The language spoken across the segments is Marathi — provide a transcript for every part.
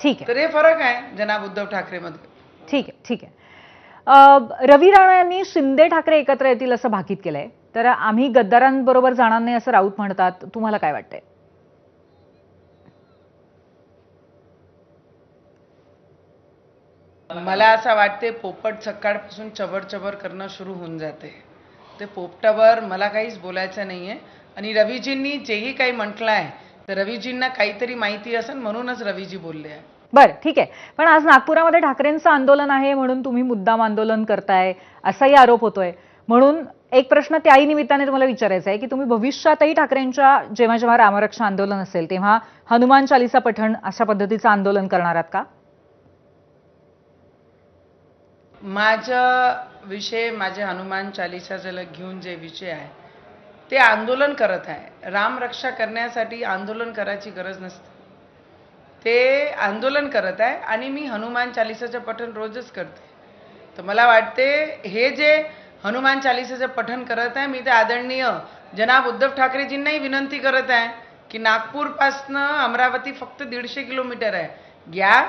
ठीक आहे. तर हे फरक आहे जनाब उद्धव ठाकरेमध्ये. ठीक आहे, ठीक आहे. रवी राणा यांनी शिंदे ठाकरे एकत्र येतील असं भाकीत केलंय, तर आम्ही गद्दारांबरोबर जाणार नाही असं राऊत म्हणतात. तुम्हाला काय वाटतंय? मला असं वाटते पोपट सकाळपासून चबर चबर करणं सुरू होऊन जाते. ते पोपटावर मला काहीच बोलायचं नाहीये. आणि रवीजींनी जेही काही म्हटलं आहे तर रवीजींना काहीतरी माहिती असेल म्हणूनच रवीजी बोलले आहे. बरं, ठीक आहे. पण आज नागपुरामध्ये ठाकरेंचं आंदोलन आहे म्हणून तुम्ही मुद्दाम आंदोलन करताय असाही आरोप होतोय. म्हणून एक प्रश्न त्याही निमित्ताने तुम्हाला विचारायचा आहे की तुम्ही भविष्यातही ठाकरेंच्या जेव्हा जेव्हा रामरक्षा आंदोलन असेल तेव्हा हनुमान चालीसा पठण अशा पद्धतीचं आंदोलन करणार आहात का? माझा विषय माझे हनुमान चालिसाला घेऊन जे विषय आहे ते आंदोलन करत आहे. रामरक्षा करण्यासाठी आंदोलन करायची गरज नसते. ते आंदोलन करत आहे आणि मी हनुमान चालिसाचं पठण रोजच करते. तर मला वाटते हे जे हनुमान चालिसाचं पठण करत आहे मी ते आदरणीय जनाब उद्धव ठाकरेजींनाही विनंती करत आहे की नागपूरपासनं अमरावती फक्त 150 किलोमीटर आहे. घ्या,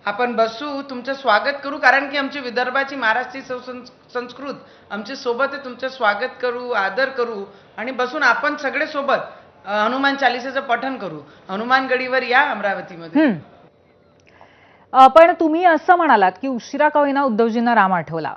आपण बसू, तुमचं स्वागत करू. कारण की आमची विदर्भाची महाराष्ट्री संस्कृत आमच्या सोबत आहे. तुमचं स्वागत करू, आदर करू आणि बसून आपण सगळे सोबत हनुमान चालिसाचं पठण करू. हनुमान गडीवर या अमरावतीमध्ये. पण तुम्ही असं म्हणालात की उशिरा का होईना उद्धवजींना राम आठवला.